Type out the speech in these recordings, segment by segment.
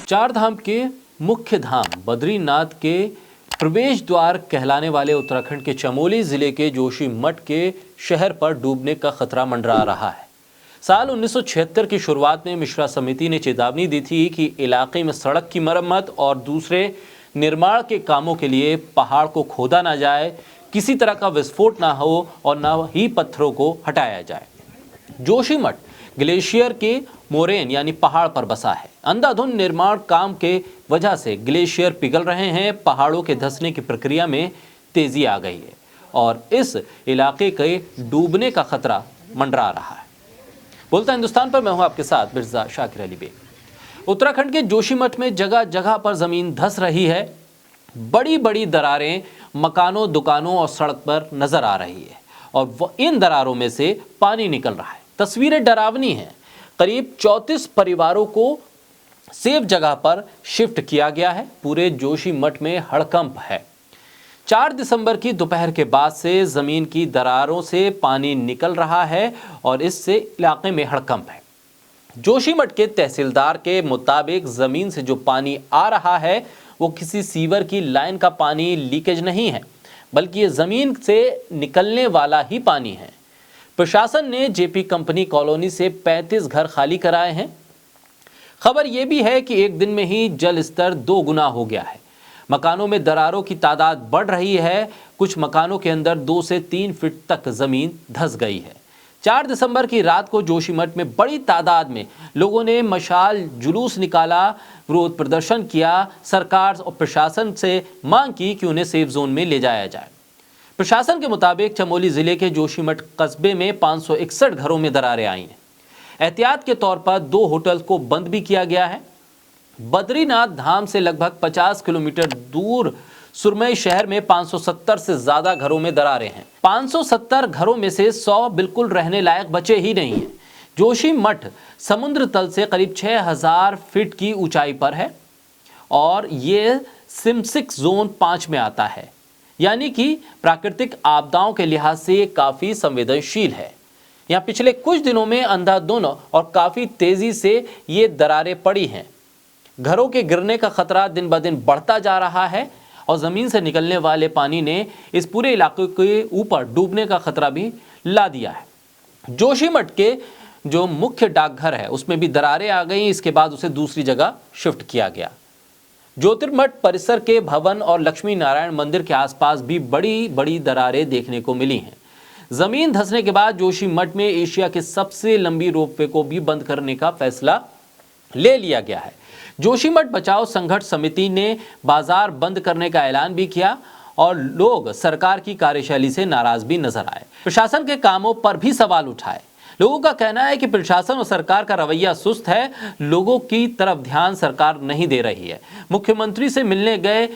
चार धाम के मुख्य धाम बद्रीनाथ के प्रवेश द्वार कहलाने वाले उत्तराखंड के चमोली जिले के जोशीमठ के शहर पर डूबने का खतरा मंडरा रहा है। साल 1976 की शुरुआत में मिश्रा समिति ने चेतावनी दी थी कि इलाके में सड़क की मरम्मत और दूसरे निर्माण के कामों के लिए पहाड़ को खोदा ना जाए, किसी तरह का विस्फोट ना हो और न ही पत्थरों को हटाया जाए। जोशीमठ ग्लेशियर के मोरेन यानी पहाड़ पर बसा है। अंधाधुंध निर्माण काम के वजह से ग्लेशियर पिघल रहे हैं, पहाड़ों के धंसने की प्रक्रिया में तेजी आ गई है और इस इलाके के डूबने का खतरा मंडरा रहा है। बोलता हिंदुस्तान पर मैं हूं आपके साथ मिर्जा शाकिर अली बेग। उत्तराखंड के जोशीमठ में जगह जगह पर जमीन धंस रही है। बड़ी बड़ी दरारें मकानों, दुकानों और सड़क पर नजर आ रही है और इन दरारों में से पानी निकल रहा है। तस्वीरें डरावनी हैं। करीब 34 परिवारों को सेफ जगह पर शिफ्ट किया गया है। पूरे जोशीमठ में हड़कंप है। 4 दिसंबर की दोपहर के बाद से जमीन की दरारों से पानी निकल रहा है और इससे इलाके में हड़कंप है। जोशीमठ के तहसीलदार के मुताबिक जमीन से जो पानी आ रहा है वो किसी सीवर की लाइन का पानी लीकेज नहीं है, बल्कि ये जमीन से निकलने वाला ही पानी है। प्रशासन ने जेपी कंपनी कॉलोनी से 35 घर खाली कराए हैं। खबर यह भी है कि एक दिन में ही जल स्तर 2 गुना हो गया है। मकानों में दरारों की तादाद बढ़ रही है। कुछ मकानों के अंदर 2 से 3 फीट तक जमीन धंस गई है। 4 दिसंबर की रात को जोशीमठ में बड़ी तादाद में लोगों ने मशाल जुलूस निकाला, विरोध प्रदर्शन किया, सरकार और प्रशासन से मांग की कि उन्हें सेफ जोन में ले जाया जाए। प्रशासन के मुताबिक चमोली जिले के जोशीमठ कस्बे में 561 घरों में दरारें आई हैं। एहतियात के तौर पर 2 होटल को बंद भी किया गया है। बद्रीनाथ धाम से लगभग 50 किलोमीटर दूर सुरमई शहर में 570 से ज्यादा घरों में दरारें हैं। 570 घरों में से 100 बिल्कुल रहने लायक बचे ही नहीं हैं। जोशीमठ समुद्र तल से करीब 6000 फीट की ऊंचाई पर है और ये सिमसिक जोन 5 में आता है, यानी कि प्राकृतिक आपदाओं के लिहाज से ये काफी संवेदनशील है। यहाँ पिछले कुछ दिनों में अंधाधुंध और काफी तेजी से ये दरारें पड़ी हैं। घरों के गिरने का खतरा दिन ब दिन बढ़ता जा रहा है और जमीन से निकलने वाले पानी ने इस पूरे इलाके के ऊपर डूबने का खतरा भी ला दिया है। जोशीमठ के जो मुख्य डाकघर है उसमें भी दरारें आ गई। इसके बाद उसे दूसरी जगह शिफ्ट किया गया। ज्योतिर्मठ परिसर के भवन और लक्ष्मी नारायण मंदिर के आसपास भी बड़ी बड़ी दरारें देखने को मिली हैं। जमीन धंसने के बाद जोशीमठ में एशिया के सबसे लंबी रोपवे को भी बंद करने का फैसला ले लिया गया है। जोशीमठ बचाओ संघर्ष समिति ने बाजार बंद करने का ऐलान भी किया और लोग सरकार की कार्यशैली से नाराज भी नजर आए। प्रशासन के कामों पर भी सवाल उठाए। लोगों का कहना है कि प्रशासन और सरकार का रवैया सुस्त है। लोगों की तरफ ध्यान सरकार नहीं दे रही है। मुख्यमंत्री से मिलने गए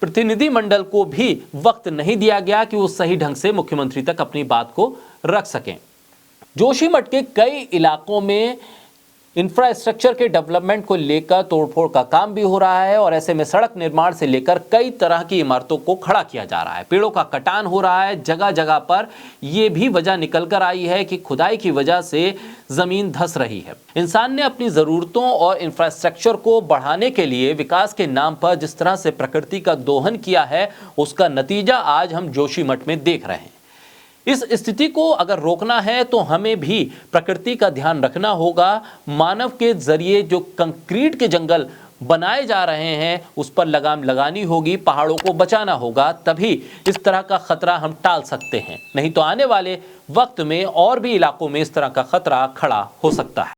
प्रतिनिधिमंडल को भी वक्त नहीं दिया गया कि वो सही ढंग से मुख्यमंत्री तक अपनी बात को रख सकें। जोशीमठ के कई इलाकों में इंफ्रास्ट्रक्चर के डेवलपमेंट को लेकर तोड़फोड़ का काम भी हो रहा है और ऐसे में सड़क निर्माण से लेकर कई तरह की इमारतों को खड़ा किया जा रहा है। पेड़ों का कटान हो रहा है। जगह जगह पर यह भी वजह निकल कर आई है कि खुदाई की वजह से जमीन धंस रही है। इंसान ने अपनी जरूरतों और इंफ्रास्ट्रक्चर को बढ़ाने के लिए विकास के नाम पर जिस तरह से प्रकृति का दोहन किया है, उसका नतीजा आज हम जोशीमठ में देख रहे हैं। इस स्थिति को अगर रोकना है तो हमें भी प्रकृति का ध्यान रखना होगा। मानव के जरिए जो कंक्रीट के जंगल बनाए जा रहे हैं उस पर लगाम लगानी होगी, पहाड़ों को बचाना होगा, तभी इस तरह का खतरा हम टाल सकते हैं। नहीं तो आने वाले वक्त में और भी इलाकों में इस तरह का खतरा खड़ा हो सकता है।